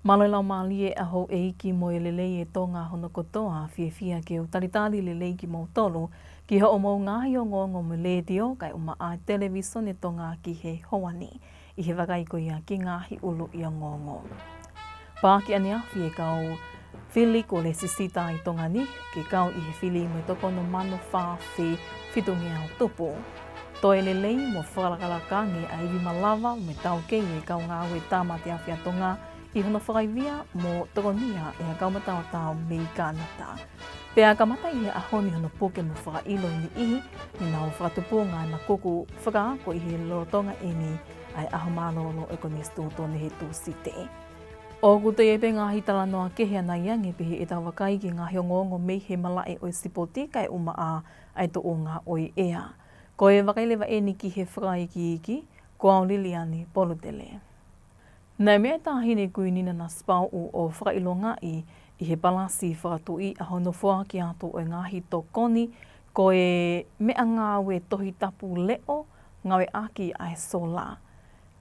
Malala malie aho eiki mo lele e Tonga hono kotoa fia ke o taritali lele ki mo tolo ki ho mo ngahi o ngongo mo le dio kai uma a television e Tonga ki he hoani I he wakai ko ia ki ngahi ulu I ngongo. Pāki ania fie kau whili ko le sisita I Tonga ni ki kau I he whili mo toko no mano wha whi whitungi au tupu. Toi lelei mo whakalakalange a iwi malawa me tau kei e kau ngā ue tāmati a whia Tonga I hono whakaivia mo tokonia e a kaumatao tau me I kānata. Pea kamata I he ahoni hono puke mo whakailo ni ihi, ni nao whakatupu ngā na kuku whakaako I he lorotonga eni ai aho mālolo e koni stūto ne he tūsite. O kuto e pe ngāhi tala noa kehe ana iange pehe e tawa kai ki ngāhi o ngongo mei he malae o sipoti kai uma a ai to o ngā oi ea. Ko e wakailewa eni ki he whakai ki iki, ko au liliani polutele. Nei mea tāhine kui nina na spau o whakailonga I he palasi whakatui a hono whua ki ato o ngāhi tokoni, ko e mea ngāwe Tongatapu leo, ngawe aki ai sola.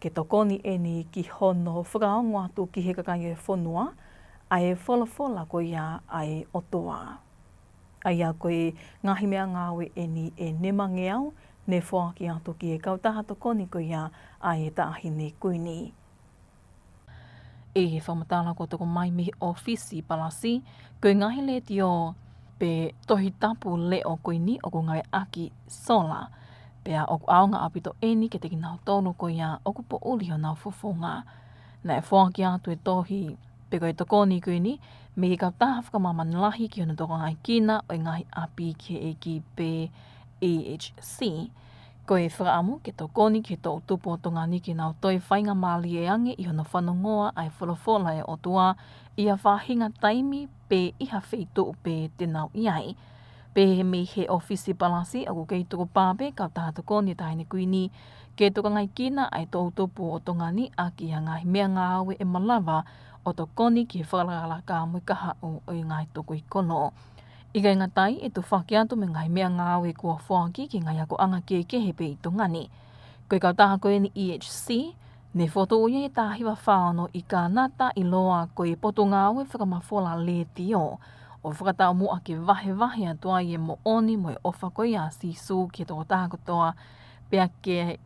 Ke tokoni eni ki hono whakaongo atu ki he kakai e whonua, ai whola ko ia ai otoa. Ai a koe ngahi mea ngāwe eni e nemange au, ne whua ki atu ki he kautaha tokoni ko ia ai e tāhine kui ni. E he whamatala ko toko mai mihi ofisi palasi, koe ngahi le tio pe Tongatapu leo koe ni o ko ngai aki sola. Pea oku aonga apito eni ke teki nau tonu ko ia oku po uli o nau fufunga. Nei whaaki atu e tohi pe koe tokoni koe ni, me he kautaha whakamamanilahi ki hono toko ngai kina o ngahi api ke e ki pe EHC. Ko e whakaamu ke tokoni ke tō tupu o tonga ni ki nau toi whainga māli e ange I hono whanongoa ai wholofola e otua I a whahinga taimi pe iha wheitu pe te nau iai. Pe he me he ofisi palasi aku kei toko pāpe ka taha tokoni tahine kuini ke toka ngai kina ai tō tupu o tonga ni a ki a ngai mea ngā awe e malawa o tokoni ki whakalala ka mui kaha o ngai toko I kono. I kai ngatai e tu whaki atu me ngai mea ngāwe kua whaki ki ngai ako anga ke he pe I tongani. Koe kau taha koe ni EHC, ne whoto uia e tāhiwa whāno I kānata I loa koe poto ngāwe whakamawhola le tio. O whakatau mua ke vahe atua I e mo oni mo e ofa koe a sisu ki toko taha kotoa pea ke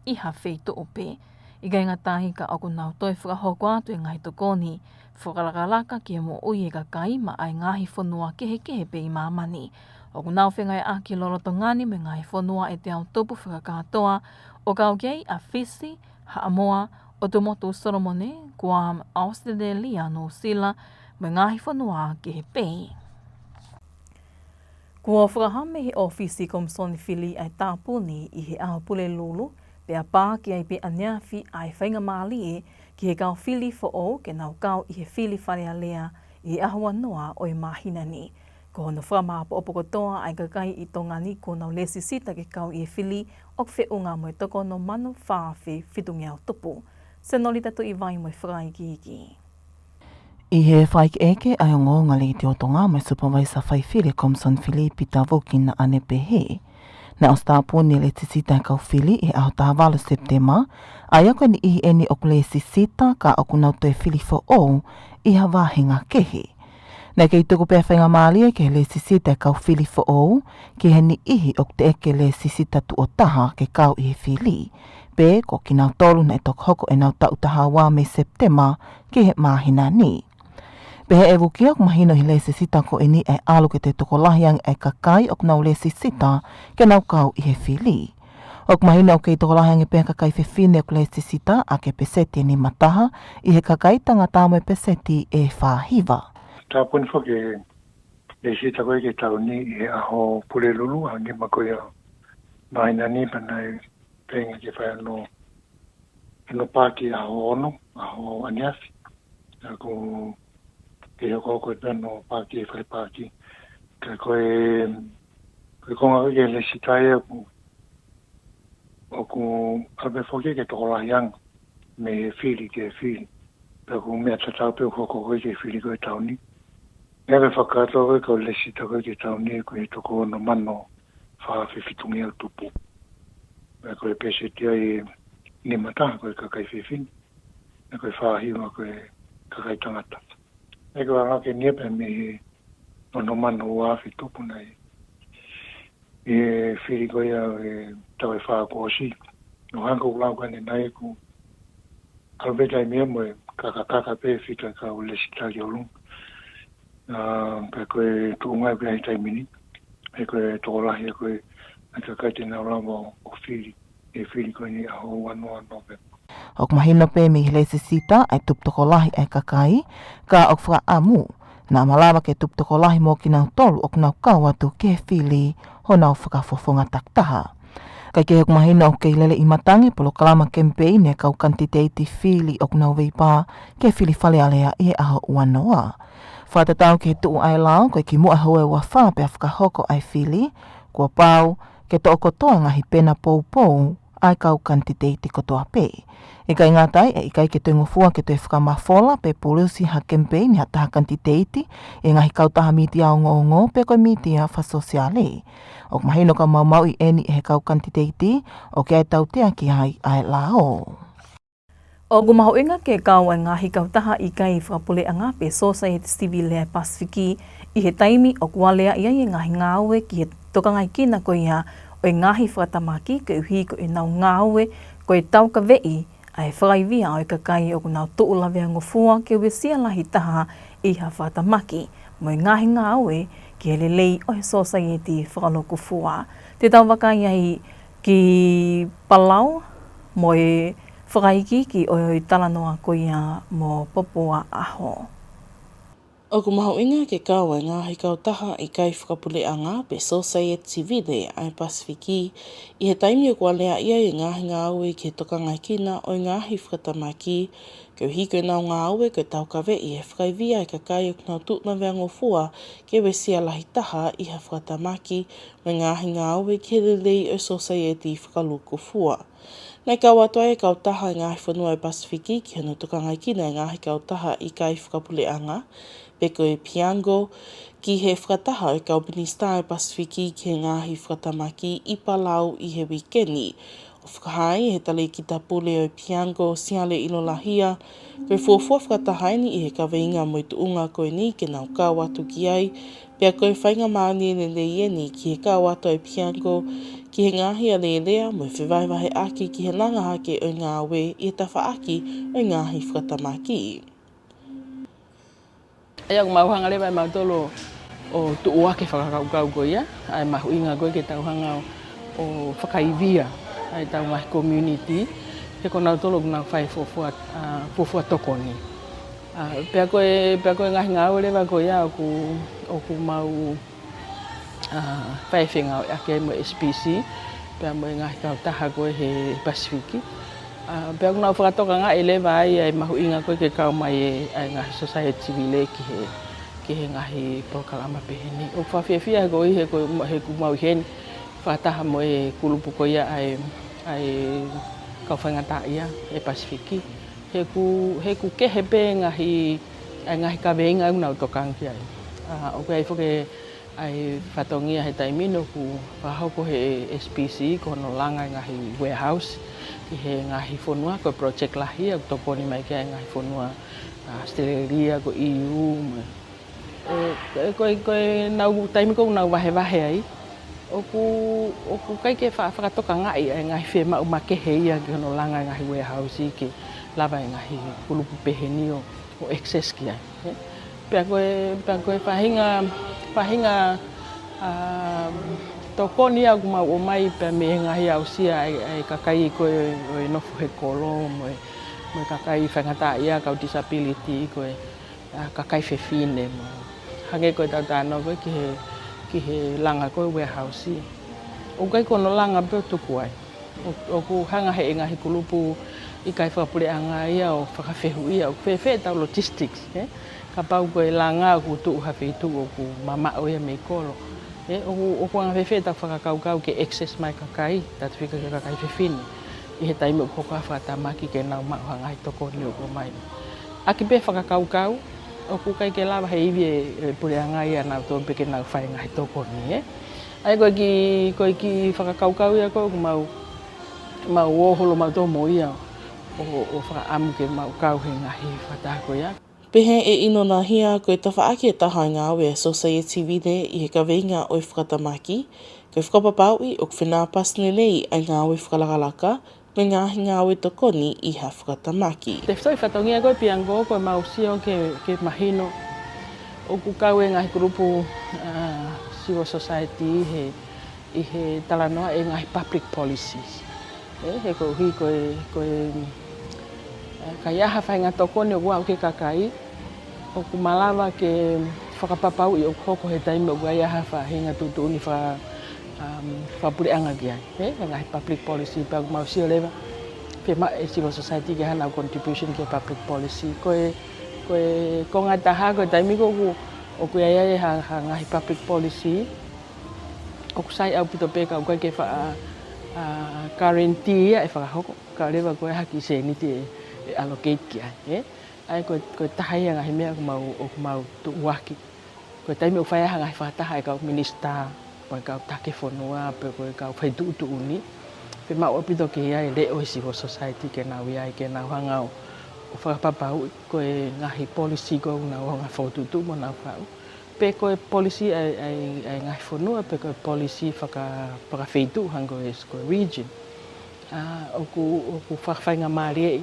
iha wheito ope. I kai ngatahi ka ako nau toi whakahoko atu e ngai tokoni, whakalakalaka ki mo ui e ka kai ma ai ngahi whanua kehe pe I mamani. O ku nau whengai a ki lorotongani me ngai whanua e te au tupu whakakatoa, o kau kei a Fisi, Haamoa, o te motu Solomone, Guam, Australia, no Sila, me ngahi whanua kehe pe. Kua whakahame he ofisi komsoni whili ai tāpuni I he aho pule lulu, pea pā ki ai pe aniawhi ai whainga māli e ki he kau whili fo o ke nau kau I he whili wharea lea I he ahua noa o I mahina ni. Ko hono whamāpo opokotoa ai kakai I tonga ni ko nau lesi sita ke kau I he whili o whiunga mo e toko no manu whāwhi whitungi au tupu. Se noli tatu I vai mo I whakai ki iki. I he whaik eke ai o ngonga le te o tonga mai supervisor whai while Komson Filipi Tavoki na ane pehe. Na o stapuni le tisita kau whili I aho tāwalo Septema, ai ako ni ihi eni o kule sisita ka o kunau toi whili fo o I ha wāhinga kehe. Na kei tuku pēr whainga mālia ke le sisita kau whili fo o, ki he ni ihi o te eke le sisita tu o taha ke kau I he whili. Pē ko ki nau tolu na e tok hoko e nau tau taha wā me Septema ki he māhina ni. Pehe e wukia ku mahino hi le sisita ko e ni e alu ke te toko lahiang e kakai o nau le sisita ke nau kau I he whili. O ku mahino ke toko lahiang e pēr kakai whiwhine o le sisita a ke peseti ni mataha I he kakai tangatamu e peseti e whahiva. Tāpuni whake le sisita koe ke tau ni e aho pule lulu hangi mako ia mahina ni panai pēngi ke whai ano pāki aho ono, aho aniasi. Ako ke hoko koe pēno pāki e whai pāki. Ka koe konga koe ke le sitai o ku abe whoke ke toko lahiang me whili ke whili. Ka ku mea tatau pe hoko koe ke whili koe tau ni. Neve whakato koe ko le sita koe ke tau ni koe toko no mano whawhiwhitungi au tupu. Me koe pese tia I ni mataha koe kakai whiwhini. Me koe whahiwa koe kakai tangata. Eko anga ke niepe me no mano wa fi tupu nei. E whiri koia e tau e wha ko osi. No hanga ulau kane nai ku albetai mea moe kaka pe whika ka o lesi tali o lunga. Pe koe tuungai pia hitai mini. Pe koe tokolahi e koe aka kai tena ulama o whiri. E whiri koe ni aho wanoa nope. Ok mahino pe mi hele sisita ai tup tokolahi ai kakai ka ok wha amu. Na malawa ke tup tokolahi mo ki nau tolu ok nau kawatu ke whili ho nau whakafofonga taktaha. Kai ke ok mahino ok ke lele i matangi polo kalama campaign e kau kantiteiti whili ok nau veipa ke whili whale alea i aho wanoa. Whatatau ke tuu ai lao koe ki mua hoe wa wha pe whakahoko ai whili kua pau ke to kotoa ngahi pena pou ai kau kantiteiti kotoa pe. E kai ngatai e kai ke te ngofua ke te whakamafola pe polusi ha campaign ha taha kantiteiti e ngahi kau taha miti au ngongo pe koe miti a wha sosiale. Ok mahino ka mau i eni e he kau kantiteiti o ke ai tau tea ki ai lao. O gumaho inga ke kau ai ngahi kautaha i kai whapule anga pe Society Civil Lea Pasifiki i he taimi o kualea ia i ngahi ngāwe ki he tokangai kina ko ia o i ngahi whatamaki ke uhi ko i nau ngāwe ko i tauka vei ai whakaivia o i kakai o kunau tuulawea ngofua ke uwesia lahi taha i ha whatamaki mo i ngahi ngāwe ki he lelei o he Society whakaloku fua. Te tau wakai ai ki Palau mo i whakaiki ki o i talanoa ko ia mo Popua aho. O ku maho inga ke kaua ngahi kautaha i kai whakapuleanga pe Society Civil ai Pasifiki i he taimi o kua lea ia i ngahi ngāwe ke tokangai kina o i ngahi whakatamaki ke uhi koe nau ngāwe koe taukawe i he whakaivia i kakai o kunau tūna vea ngofua ke wesia lahi taha i ha whakatamaki o i ngahi ngāwe ke lelei o Society whakaluku fua. Nei kau atoa e kautaha i ngahi whanua i Pasifiki ki hano tokangai kina i ngahi kautaha i kai whakapuleanga pe koe piango ki he whakataha o kau minista i Pasifiki ki he ngahi whakatamaki i Palau i he wikeni. O whakahai he tale ki tapule o piango siale ilo lahia koe fuafua whakatahaini i he kaweinga mo i tuunga koe ni ke nau kau atu ki ai pea koe whainga maani le leieni ki he kau atu o piango ki he ngahi a lelea mo i whiwaiwahe aki ki he langa hake o ngāwe i he tawhaaki o ngahi whakatamaki. Ia ko mau hanga lewa mau tolo o tuua ke whakakaukau ko ia. Ai mahu inga koe ke tau hanga o whakaivia. Ai tau ngahi community. He ko nau tolo nau whai fofua tokoni. Pea koe ngahi ngāu lewa ko ia o ku mau whai whenga o ake mo SPC. Pea mo ngahi kautaha koe he Pasifiki. Pea kuna whakatoka ngā e lewa ai mahu inga koe ke kau mai e ngahi Society Civil ki he ngahi prokalama peheni. O whawhiawhia ko i he ku mau heni whataha mo e kulupu ko ia ai kau whaingata ia e Pasifiki. He ku kehe pe ngahi kaweinga au nau tokang ki ai. O koe ai whoke ai whatongia he taimino ku whahoko he SPC ko no langa ngahi warehouse. I he ngahi whanua ko project lahi au toponi mai kia ngahi whanua Australia ko EU. Koe nau taimi ko nau wahe ai. Oku kai ke whakatoka ngai ai ngahi whe mau makehe ia ki hono langa ngahi warehouse ki lava ngahi kulupu peheni o access ki ai. Pea koe whahinga tokoni au mau o mai pe me ngahi au sia ai kakai koe o nofu he kolo mo kakai whangata ia kau disability koe kakai whewhine mo. Hange koe tau tāno koe ki he langa koe warehouse. O kai kono langa pe tuku ai. O ku hanga he ngahi kulupu i kai whapureanga ia o whakawhehu ia o whewhe tau logistics. Ka pau koe langa ku tuu hawhitu o ku mama o ia mei kolo. O kua ngā whewhe tak whakakaukau ke access mai kakai, tatu whika ke kakai whewhine. I he taimi o koka whakatamaki ke nau mauha ngai toko ni o mai. Aki pe whakakaukau, o kukai ke lawa he iwi e pureanga ia nau tō peke nau whai ngai toko ni. Ai koe ki whakakaukau ia koe mau oholo mau tō mo ia o whakaamu ke mau kau he ngahi whatako ia. Pehe e inona hia koe tawhaaki e taha ngā we Society Vide I he kaweinga o I whakatamaki, koe whakapapau I o kwhina pasne nei ai ngā we whakalakalaka, me ngāhi ngā we tokoni I ha whakatamaki. Te whai whatongia koe piango koe mausio ke mahino o ku kau e ngahi grupu Civil Society I he talanoa e ngahi public policies. He ko hi koe ka iaha whainga tokoni o kua o ke kakai, o ku malawa ke whakapapau I o koko he taime o kua iaha whahinga tutuuni whapureanga ki ai. Ngahi public policy, pa mausio lewa, e Civil Society ke hana contribution ke public policy. Ko ngā taha koe taime ko o kua iaha ha ngahi public policy, o ku sai au pito peka o koe ke guarantee e whakahoko, ka lewa koe haki se niti e allocate ki ai. Ai koe tahai a ngahi mea o kumau tu uaki. Koe taime o whaiaha ngahi whakataha e kau minister, koe kau take whanua, koe kau whaitu uni. Pe mau o pito ke ia e leo Civil Society ke nau iai, ke nau hanga o whakapapau, koe ngahi policy koe nau hanga whaututu mo nau whau. Pe koe policy ai ngahi whanua, pe koe policy whakawhitu hango e koe region. O ku whakawhainga maari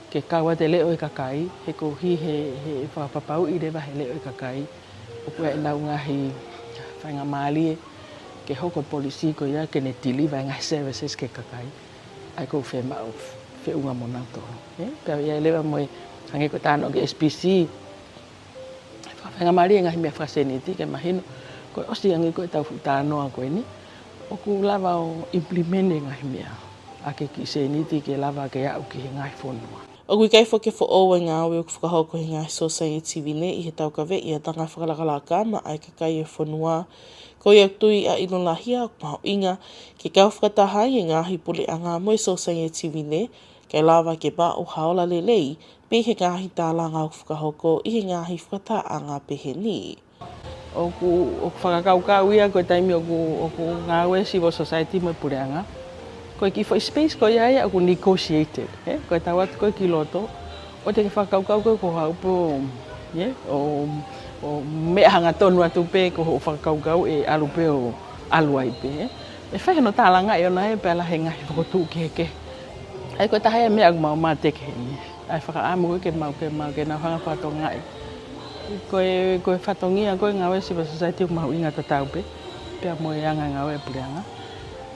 ke kaua te leo I kakai, he ko hi he whakapapau I rewa he leo I kakai. O kua e nau ngahi whainga maari ke hoko policy ko ia ke ne deliver ngahi services ke kakai. Ai ko whemau, whiunga mo nau tō. Pea ia lewa moe hange ko tāno ke SPC, whainga maari ngahi mea whaseniti ke mahino, ko osi angi ko e tau tānoa koe ni, o ku lava o implement ngahi mea. Ake ki seniti ke lava ke au ki he ngahi whanua. O kui kai whake whaoa ngā we o whakahoko he ngā Society Vine I he tau kawe I a tanga whakalakalaka ma ai kakai e whanua. Ko ia tui a ino lahia o maho inga ke kau whakatahai e ngāhi pule a ngā moe Society Vine kei lava ke ba o haola lelei pe he ngāhi tālanga o whakahoko I he ngāhi whakata a ngā pehe ni. O ku whakakaukau ia koe taimi o ku ngā we Civil Society moe pureanga. Koe ki whai space koe ia o ku negotiated. Koe tau atu koe ki loto. O te ke whakaukau koe ko haupo o mea hanga tonu atu pe ko ho whakaukau e alu pe o aluai pe. E whai no tālanga I ona he pe ala he ngahi whakotu ke heke. Ai koe tahai mea ku mau mā teke he ni. Ai whakaamu koe ke mau ke nau hanga whatongai. Koe whatongia koe ngā we Civil Society o mau inga tatau pe. Pea moe anga ngā we pureanga.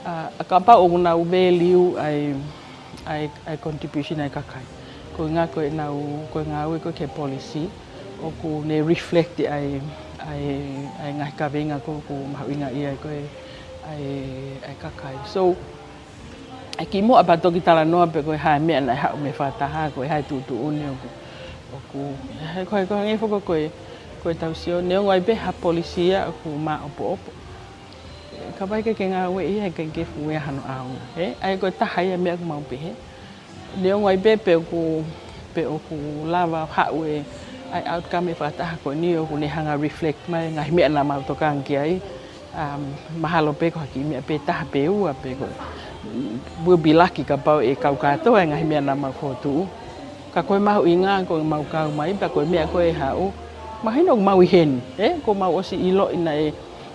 A kapa o nau value ai contribution ai kakai. Ko ngā koe nau koe ngā we koe ke policy o ku ne reflect ai ngahi kawenga ko mahuinga ia koe ai kakai. So ai ki mo apatoki tala noa pe koe hae mea nai hau me whataha koe hae tutu uni o ku koe ngai whako koe tau sio neo ngai pe ha policy ia o ku maa opo. Ka pai ke ngā we ia ke fuea hano au. Ai koe tahai mea ku mau pehe. Neo ngai pe o ku lava hau e ai outcome e whataha koe ni o ku ne hanga reflect mai ngahi mea na mau tokaan ki ai. Mahalo pe ko haki mea pe taha pe ua pe koe. We'll be lucky ka pau e kau katoa ngahi mea na mau whotu. Ka koe mahu inga koe mau kau mai pa koe mea koe hau. Mahino ku mau I hen. Ko mau osi ilo ina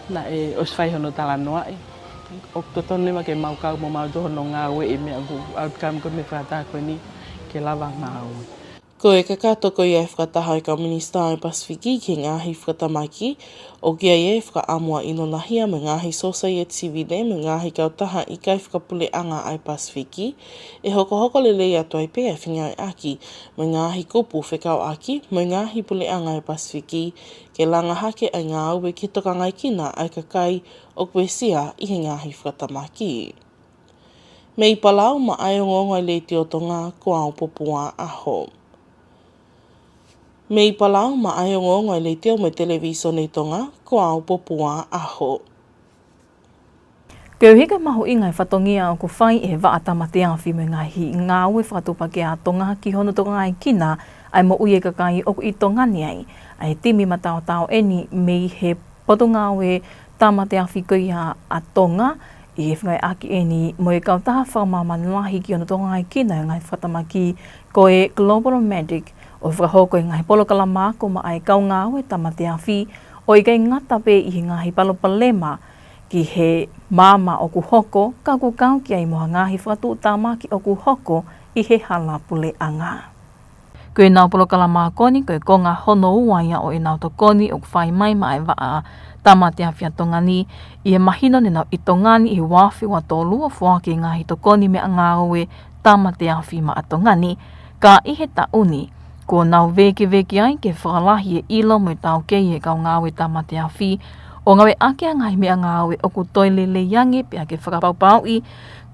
na e oswai hono tala noa e. O toton lewa ke mau kau mo mau tohono ngā we e mea ku outcome ko me whataha koe ni ke lava ngāu. Ko e kakatoko I ai whakataha I ka minista ai Pasifiki ki ngāhi whakatamaki, o kia I whakaamua ino lahia me ngāhi Society Vine me ngāhi kautaha I kai whakapule anga ai Pasifiki, e hoko lelei atu ai pēa whinga I aki me ngāhi kupu whekau aki me ngāhi pule anga ai Pasifiki, ke langa hake ai ngā aue ki toka ngai kina ai kakai o kwesia I he ngāhi whakatamaki. Me I palau ma ai o ngongai leiti o Tonga ko au popua aho. Me I palau ma ai o ngongai leiti o me televiso nei Tonga ko au popua aho. Keu hika mahu ingai whatongia o ku whai e waatamate awhi me ngahi ngā ue whakatupa ke a Tonga ki hono toka ngai kina ai mo uie kakai oku I tongani ai timi matao tau eni me he poto ngā ue tamate awhi koe a Tonga I he whangai aki eni mo e kautaha whakamamanahi ki hono toka ngai kina ngai whatamaki ko e Global Medic O whakahoko i ngahi polokala māko ma ai kau ngāwe tamate awhi, o i kei ngata pe i ngahi palopalema ki he māma o ku hoko, ka ku kau ki ai moha ngahi whatu tāmaki o ku hoko i he hala pule anga. Koe nau polokala mākoni, koe konga hono uaia o i nau tokoni o ku whai mai mai waa tamate awhi a Tongani, i he mahino ne nau i Tongani i wawhi wa tōlua whuaki ngahi tokoni mea ngāwe tamate awhi ma a Tongani, ka i he tauni, ko nau veke ai ke whakalahi e ilo mo i tau kei e kau ngāwe tamate awhi, o ngawe ake a ngai mea ngāwe o ku toile le yange pe ake whakapaupau i,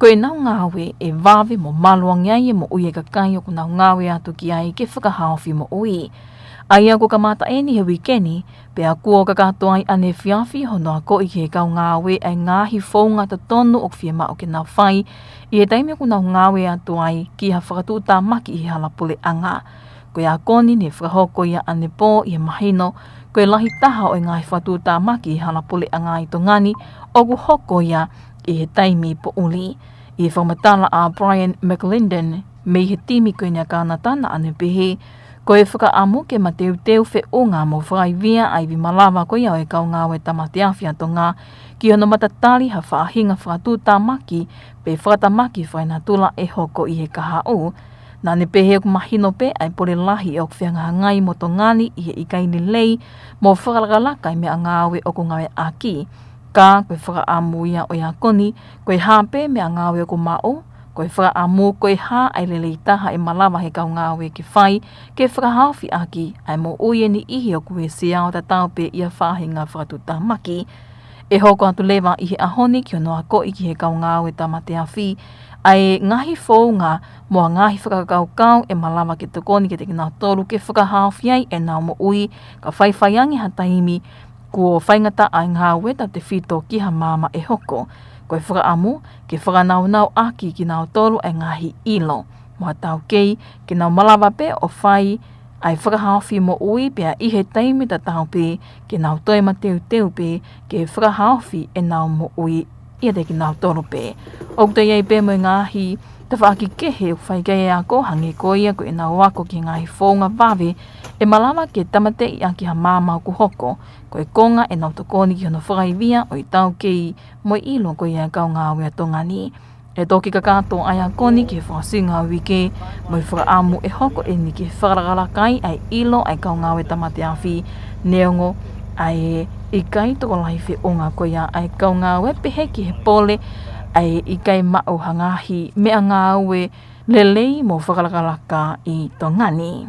koe nau ngāwe e wawe mo maluang ai e mo ui e kakai o ku nau ngāwe atu ki ai ke whakahawhi mo ui. Ai ako kamata e ni he wikeni, pe a kua kakato ai ane whiawhi hono a ko i ke kau ngāwe ai ngāhi whaunga ta tonu o kwhia ma o ke nau whai, i he taimi o ku nau ngāwe atu ai ki ha whakatu tā maki i hala pule anga. Koe a koni ne whakahoko ia ane pō i he mahino, koe lahi taha o ngai whatu tā maki i hala pule anga i Tongani, o ku hoko ia i he taimi po uli. I whamatala a Brian McLinden, me he timi koe nea kānatana ane pehe, koe whakaamu ke mateu teu whe unga mo whakaivia ai vi malawa koe au e kau ngāwe tamate awhi a Tonga, ki hono matatali ha whaahinga whatu tā maki, pe whakatamaki whaina tula e hoko i he kaha u, nā ne pehe o mahino pe ai pore lahi o kwhianga ngai mo Tongani i he ikaini lei mo whakalakalaka i mea ngāwe o ku ngawe aki. Ka koe whakaamu ia o ia koni, koe hāpe mea ngāwe o ku mao, koe whakaamu koe hā ai lelei taha e malawa he kau ngāwe ki whai, ke whakahawhi aki ai mo uie ni ihi o kue sea o tatau pe ia whahinga whakatu tamaki. E hoko atu lewa i he ahoni ki ono a ko i ki he kau ngāwe tamate awhi, ai ngahi whaunga moa ngahi whakakaukau e malawa ke tokoni ke te ki nau tolu ke whakahawhi ai e nau mo ui ka whaiwhaiangi ha taimi kua whaingata ai ngā weta te whito ki ha māma e hoko. Koe whakaamu ke whakanau aki ki nau tolu ai ngahi ilo. Moa tau kei ke nau malawa pe o whai ai whakahawhi mo ui pia i he taimi ta tau pe ke nau toima teu pe ke whakahawhi e nau mo ui ia te ki nau tolu pe. O kuta iei pe mo ngahi te whaaki kehe o whaikei a ko hangi ko ia ko e nau wako ki ngahi whaunga wawe e malawa ke tamate i aki ha māma ku hoko ko e konga e nau tokoni ki hono whakaivia o i tau kei mo ilo ko ia kau ngāwe a Tongani. E toki ka kato ai a koni ki whakasinga wike mo i whakaamu e hoko e ni ki whakaragalakai ai ilo ai kau ngāwe tamate awhi neongo ai i kai toko lahi whi onga ko ia ai kau ngāwe pehe ki he pole ai i kai mao hangahi mea ngāwe lelei mo whakalakalaka i Tongani.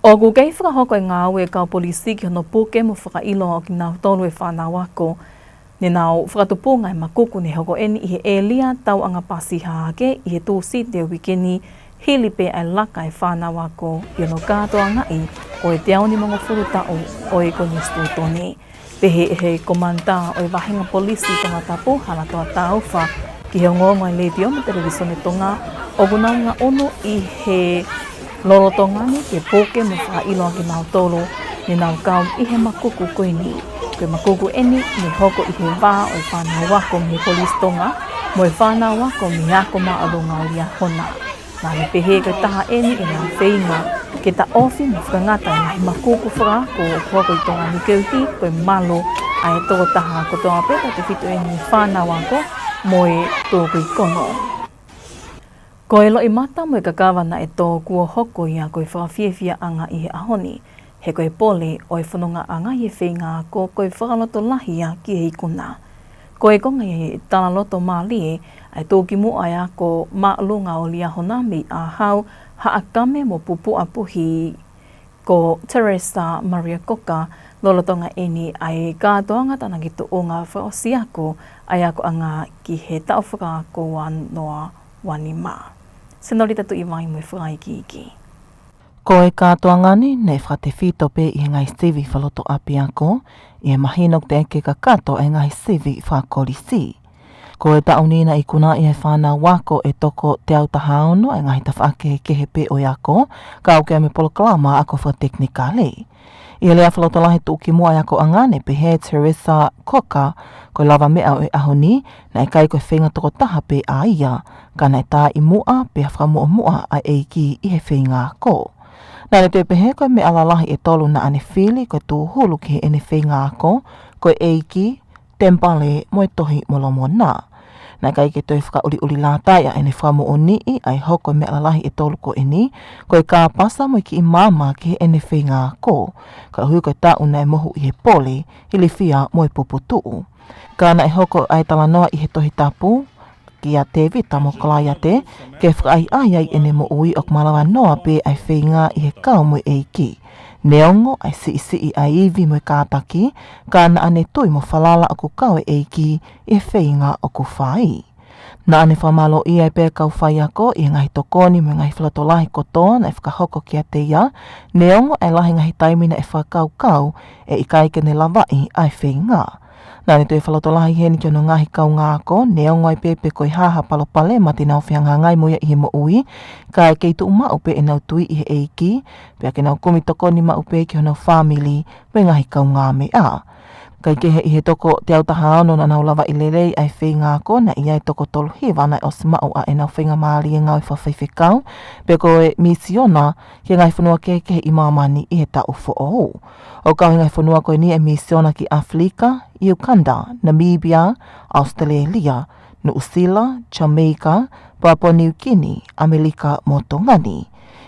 O ku kei whakahoko e ngāwe kau polisi ki hono puke mo whakailo o ki nau tolu e whanau wako, ne nau whakatupunga e makuku ne hoko eni i he elia tau anga pasi haake i he tūsi te wikeni hili pe ai laka e whanau wako i hono kātoa ngai o e te auni mongo furutau o e koni stūtoni. Pehe he komanda o e wahinga polisi Tongatapu hala toa tauwha ki he ngonga i leitio mo televisione Tonga o gunanga ono i he lolo Tongani ke poke mo whailo ki nau tolo ni nau kau i he makuku koini. Koe makuku eni ni hoko i he wā o e whanau wako mi polisi Tonga mo e whanau wako mi ako maa alunga o Liahona. Nā me pehe koe taha eni i ngā whainga ke ta ofi mo whakangata i ngahi makuku whakako o hoko i Tongani keuhi koe malo a e toko taha ko toa peta te whitu eni i whanau wako mo e tōku i kono. Ko e lo i mata mo e kakawana e tō kua hoko ia koe whakawhiawhia anga i he ahoni. He koe pole o e whanonga anga i e whainga ko koe whakaloto lahia ki he ikuna. Ko e konga i e tala loto mālie ai tōki mo ai ako maalunga o Liahona mi a hau haakame mo pupu apuhi ko Teresa Maria Koka lolotonga eni ai kātoanga tana ki tuonga whaosiako ai ako anga ki he tau whakaako wanoa wanima. Senorita tu i mai mo whai ki iki. Ko e kātoanga ni nei whate whito pe i ngai sivi whaloto api ako, i e mahinok te eke ka kato e ngai sivi whakorisi. Ko e taunina i kuna i he whanau wako e toko te au tahaono e ngai ta whaake kehe pe o ako, ka au ke me poloklama ako wha teknikale. I lea whaloto lahi tuki mua i ako angane pe he Teresa Koka, ko lava mea o e ahoni, na e kai koe whenga toko taha pe a ia, ka nei tā i mua pe a whamua mua a eiki i he whenga ko. Nā ne te pehe koe me alalahi e tolu na ane whili koe tū hulu ki he ene whi ngāko, koe eiki, tempale, moe tohi molomo nā. Nā kai ke toi whaka uli lātai a ene whamu o nii ai hoko me alalahi e tolu ko eni, koe kā pasa moe ki i māma ki he ene whi ngāko, ka hui koe tā una e mohu i he pole, ili whia moe popotuu. Kāna e hoko ai talanoa i he tohi tapu, ki a te vita mo kalaya te, ke whakai ai ene mo ui o kumalawa noa pe ai whinga i he kau mo eiki. Neongo ai si ai iwi mo kātaki, kāna ane tui mo whalala o ku kau eiki i he whinga o ku whai. Nā ane whamalo i ai pēr kau whai ako i ngahi tokoni mo ngahi whalatolahi kotoa na e whakahoko ki a te ia, neongo ai lahi ngahi taimina e whakau e i kaikene lawai ai whinga. Nā ne tui whalotolahi heni kiono ngahi kau ngāko, neongo ai pepe koi haha palopale ma te nau whianga ngai moia i he mo ui, ka e kei tu umau pe e nau tui i he eiki, pea ke nau kumi tokoni mau pe ki honau whamili, me ngahi kau ngā me a. Kai kehe i he toko te autaha ano na nau lawa i lerei ai whi ngāko, na i ai toko tolu hiwa na o simau a e nau whinga maali e ngau i whawhaiwhikau, pe koe misiona ki ngai whanua kehe i mamani i he tau fo o. O kau ngai whanua koe ni e misiona ki Afrika, Uganda, Namibia, Australia, New Zealand, Jamaica, Papua New Guinea, Amerika mo Tongani.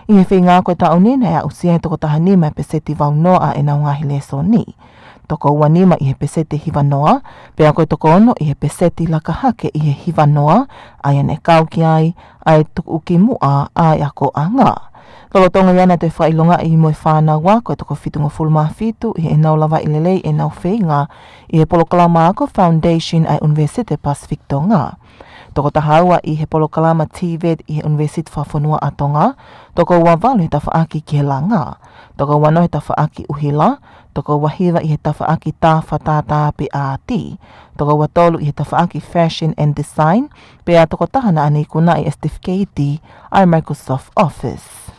I he whi ngāko e tau ni na ea usia he toko taha ni mai peseti wau noa e nau ngahi leso ni. Toko ua nima i he pesete hiwa noa, pea koe toko ono i he pesete laka hake i he hiwa noa, ai ane kau ki ai tuku uki mua ai ako a ngā. Lolo tonga iana te whailonga i moe whānawa, koe toko whitunga fulma whitu i he nau lawa i lelei e nau whinga i he Polokalama ako Foundation ai Universite Pacific Tonga. Toko tahaua i he Polokalama TVET i he Universite Whawhanua a Tonga, toko ua walu he tawhaaki ki he langa, toko ua no he tawhaaki uhila, toko ua hiwa i he tawhaaki tāwhatātā pe āti, toko ua tolu i he tawhaaki Fashion and Design, pea toko tahana ane kuna i STFKT ai Microsoft Office.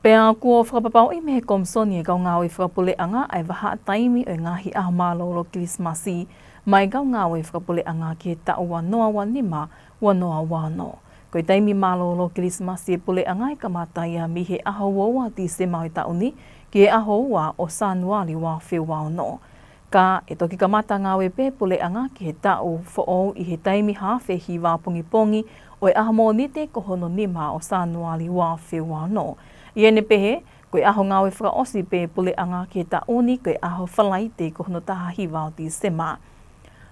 Pea kua whakapapau i mehe komsoni e kau ngāwe whakapuleanga ai waha taimi o ngahi aho mālolo Kirismasi, mai kau ngāwe whakapuleanga ki he taua noa wanima wa noa wano. Koe taimi mālolo Kirismasi e puleanga i kamataia mi he aho waua ti se mau tauni ki he aho ua o Sanuari wa whiwao no. Ka e toki kamata ngāwe pe puleanga ki he tau fo'ou i he taimi hawhehi wā pongi o e aho monite ko hono nima o Sanuari wa whiwao no. I ene pehe, koe aho ngāwe whakaosi pe puleanga ki he tauni koe aho whalaite ko hono taha hiwa o ti sema.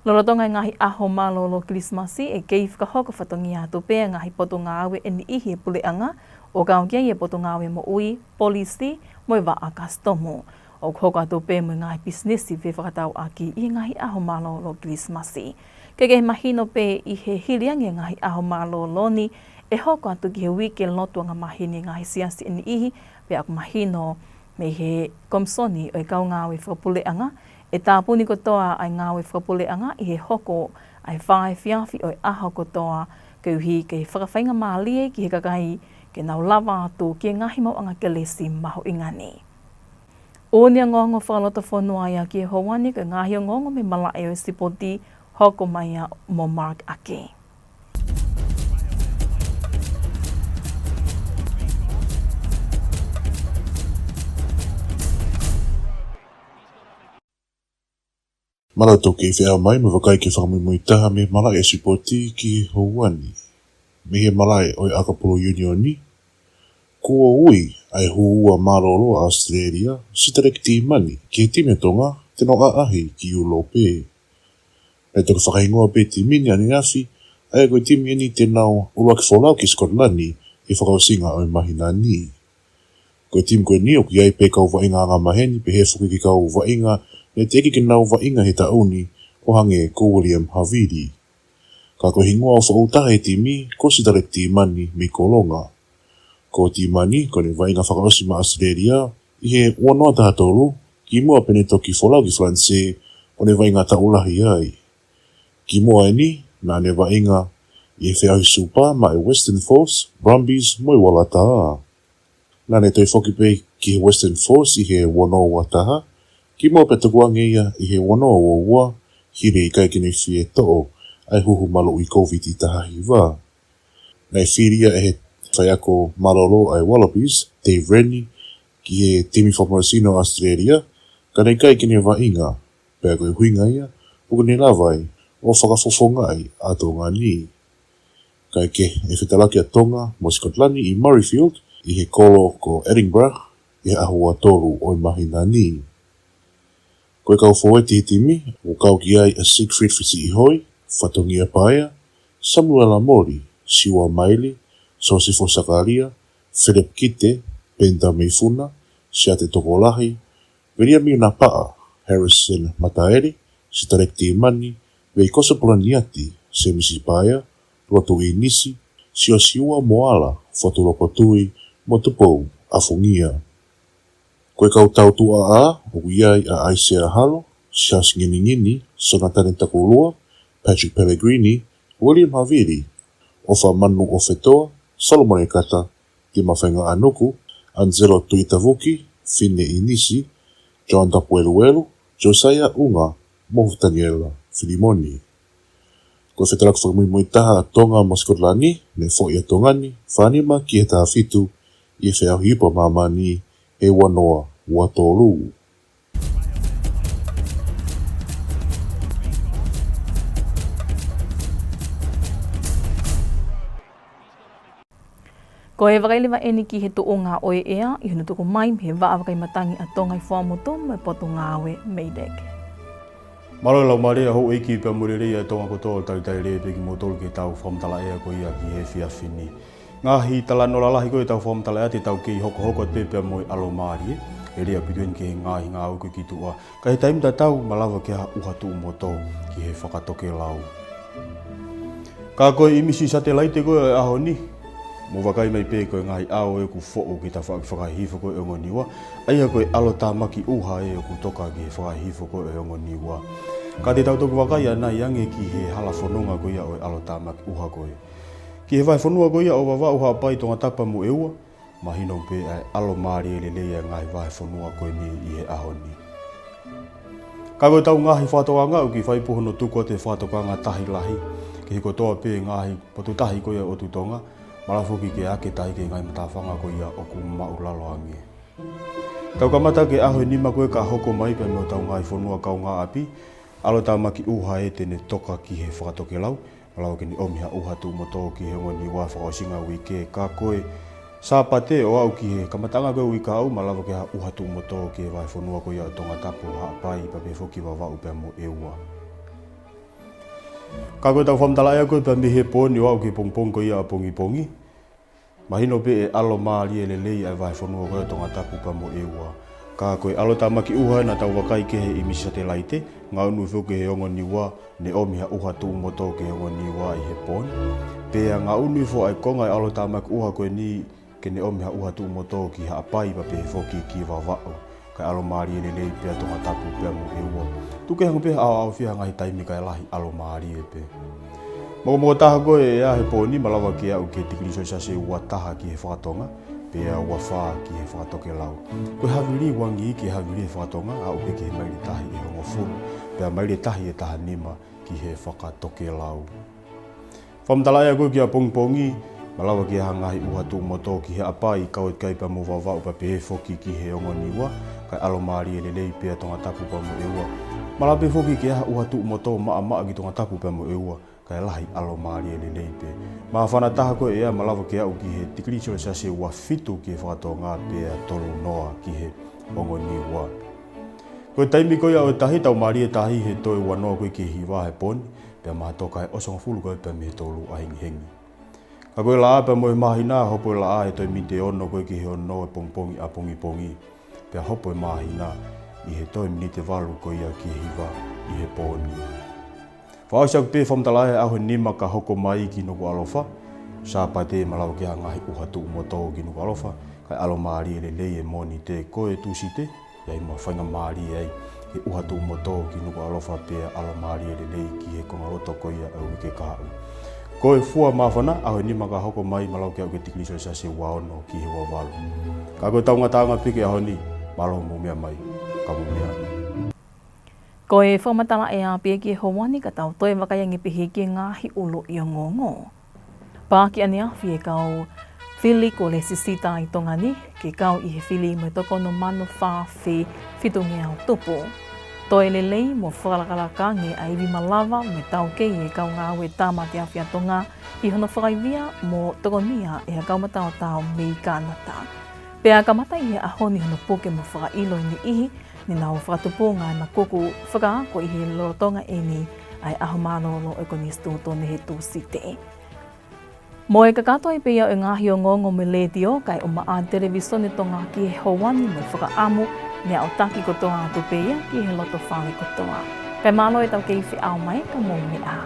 Lorotonga ngahi aho mālolo Kirismasi e kei whakahoko whatongi atu pēr ngahi poto ngāwe e ni ihi e puleanga o kaungia i e poto ngāwe mo ui, polisi, mo i wa a kastomo. O hoko atu pēr mo ngahi businessi pe whakatau aki i ngahi aho mālolo Kirismasi. Kei ke he mahino pe i he hiliangi ngahi aho mālolo ni e hoko atu ki he weekend lotu nga mahini ngahi siasi ni ihi pe aku mahino me he komsoni o e kau ngāwe whakapuleanga e tāpuni kotoa ai ngāwe whakapuleanga i he hoko ai whae whiawhi o e aho kotoa ke uhi ke whakawhainga mālie ki he kakai ke nau lawa atu ki e ngahi mau anga kelesi maho ingani. O nia ngongo whakalota whanua ia ki e hawani ke ngahi o ngongo me malae o sipoti hoko maia mo Mark Ake. Mara tau kei whea mai, me wakai ke whakamui taha me mara e supporti ki Hawani. Me he mara e oi Akapolo Unioni. Kua ui ai huua maroro a Australia, sitarek ti mani ki he time tonga, te no aahi ki Ulope. E toka whakaingoa pe ti mini ani ngafi, ai koe timi ani te nau uluaki wholau ki Skotlani i whakausinga oi mahina ni. Koe timi koe ni o ki ai pe kau wainga anga maheni, pe he fuki ki kau wainga, e te eki ki nau wainga he tauni o hange ko William Havili. Ka koe hingoa o whautaha he timi, ko sitarek ti mani mi kolonga. Ko ti mani, ko ne wainga whakaosi ma Australia, i he uanoa taha tolu, ki mua pene toki wholau ki Franse, o ne wainga taulahi ai. Ki mua e ni, na ne wainga, i he wheahi supa ma e Western Force, Brumbies, moi walataha. Na ne toi whoki pe ki he Western Force i he wanoa wataha, ki mua pe takuange ia i he wanoa wawua, hire i kaikene whie to'o, ai huhu malo i COVID i taha hiwa. Nei whiria e Whai ako maroro ai Wallabies, Dave Rennie, ki he timi whamarasino Australia, ka nei kai kine wainga, pēr koe huinga ia, o kone lawai, o whakafofonga ai, ato ngā ni. Kai ke e whetalaki a Tonga, mo Scotlani i Murrayfield, i he kolo ko Edinburgh, i he ahua toru o i mahi ngā ni. Koe kau whaweti he timi, o kau ki ai a Siegfried Fisi i hoi, Whatongia Paia, Samuela Mori, Siwa Maili, Sosifo Sakaria, Philip Kite, Penta Meifuna, Siate Tokolahi, Veria Miuna Paa, Harrison Mataeri, Sitarekti Imani, Vei Kosopola Niati, Semisi Paia, Rotu I Nisi, Siwa Moala, Fotulopotui, Motupou, Afungia. Koe kau tau tua a, o iai a Aisea Halo, Sias Ngini, Sonatane Takulua, Patrick Pellegrini, William Haviri, Ofa Manu Ofetoa, Solomon Ekata, Tima Whainga Anuku, Angelo Tuitavuki, Fine Inisi, John Tapueluelu, Josiah Unga, Mohutaniela, Filimoni. Koe whetalaku whakamui taha a Tonga mo Skotlani, ne fo I a Tongani, whanima ki he taha fitu, I e whea hipa mamani, e wanoa, watolu. Ko he wakailiwa eni ki he tuo ngā oe ea, I huna tuku mai he waa wakai matangi a Tonga I whamoto me poto ngāwe meideke. Maroi lau marea hou eiki pia murere ia Tonga kotoa tari rea peki mo tolu ke tau whamtala ea ko ia ki he whiawhini. Ngahi tala no lalahi koe tau whamtala ea te tau kei hoko te pia moi alo maari e rea pituen ke he ngahi ngā au koe ki tua. Ka he taimta tau malawa ke ha uhatu umoto ki he whakatoke lau. Ka koe imisi sa te laite koe e aho ni. Mo wakai mai pē koe ngahi ao e ku fo'o ki ta whakahifo koe e ngoniwa. Aia koe alo tā maki uha e ku toka ki he whakahifo koe e ngoniwa. Ka te tautoku wakai ana iange ki he hala whanonga koe ia o e alo tā maki uha koe. Ki he vai whanua koe ia o wawa uha pai Tongatapu mu eua. Mahino pē ai alo maari e lelea ngahi vai whanua koe ni I he aho ni. Ka koe tau ngahi whātokanga u ki whai pohono tuko te whātokanga tahi lahi. Ki he kotoa pē ngahi potu tahi koe ia o tutonga. Malafoki ke ake tahi ke ngai matawhanga ko ia o ku maulalo ange. Tau kamata ke aho nima koe ka hoko mai pe mo tau ngai whanua kau ngā api. Alo tā maki uha e tene toka ki he whakatoke lau. Malawa ke ni omiha uha tu moto ki he ngoni wa whakaosinga ui ke ka koe. Sāpate o au ki he kamatanga koe ui ka au. Malawa ke ha uha tu moto ki he vai whanua ko ia o Tongatapu haapai pa pe whoki wa wau pe mo eua. Ka koe tau whamtala ea koe pa mihe pōni o au ki pongpong ko ia a pongi. Mahino pe e alo maari e lelei ai vai whanua koe Tongatapu pa mo eua. Ka koe alo tā maki uha na tau wakai ke he imisi sa te laite. Ngā unu whuke he ongo niwa ne omiha uha tu moto ke he ongo niwa I he pōni. Pea ngā unu whu ai konga alo tā maki uha koe ni ke ne omiha uha tu moto ki haapai pa pe he whoki ki wawao. Kai alo maari e lelei pea Tongatapu pea mo eua. Tuke hangu pea au whia ngahi taimi kai lahi alo maari e pe. Moko taha koe e a he pōni malawa ke au ke tikiriso sa se ua taha ki he whakatonga. Pea ua whaa ki he whakatoke lau. Koe hawiri wangi ki hawiri he whakatonga au pe ke he mairi tahi e hongo furu. Pea mairi tahi e taha nima ki he whakatoke lau. Whamtala ea koe ki a pongpongi. Malawa ke ha ngahi uhatu moto ki he apai kau kai pa mo wawau pa pe he whoki ki he ongo niwa. Kai alo maari e lelei pea Tongatapu pa mo eua. Malawa pe whoki ke ha uhatu moto maa ki Tongatapu pa mo eua. Kai lahi alo maari e lelei pe. Maa whana taha koe ea malawa ke au ki he tikiricho sa se ua fitu ki he whakatoa pea tolu noa ki he ongo niwa. Koe taimi koe au e tahi tau maari e tahi he toi wanoa koe ki hiwa he poni. Pea maha toka he osonga fulu koe pea me he tolu ahingi hengi. Ka koe la a pea mo he mahina hopo e la a e toi mite ono koe ki he ono e pongpongi a pongi. Pea hopo e mahina I he toi minite walu koe ia ki he hiwa I he poni. Whaosia ku pē whamtala e aho nima ka hoko mai ki Nuku'alofa. Sāpai te malawa ke a ngahi uhatu umoto ki Nuku'alofa. Kai alo maari e lelei e moni te koe tusi te. Iai mua whainga maari ei he uhatu umoto ki Nuku'alofa pēa alo maari e lelei ki he kongaroto koe ia au ke kāu. Koe fua mawhana aho nima ka hoko mai malawa ke au ke tikiriso sa se waono ki he wawalu. Ka koe taungatanga pike aho ni malo mo mea mai. Ka mo mea. Ko e whamatala e a pia ki e hawani ka tau toi wakaiangi pihi ki ngāhi ulo I o ngongo. Pāki ane awhi e kau Fili ko le sisita I tonga ni, ke kau I he fili mo toko no mano wha whi whitungi au tupu. Toi lelei mo whakarakangi a iwi malawa me tau kei e kau ngā ue tāmati a whia tonga I hono whakaivia mo tokonia e a kaumatao tau mei kānata. Pea kamata I he ahoni hono poke mo whakailo I ni ihi, ni nau whakatupu ngai makuku whakaako I he lorotonga e ni ai aho mānolo e koni stūtone he tūsite. Mo e kakato I pia e ngāhi o ngongo me letio kai o maa televisone tonga ki he hauani me whakaamu nea o taki kotoa atu peia ki he loto whale kotoa. Kai malo e tau kei whi au mai ka mō me a.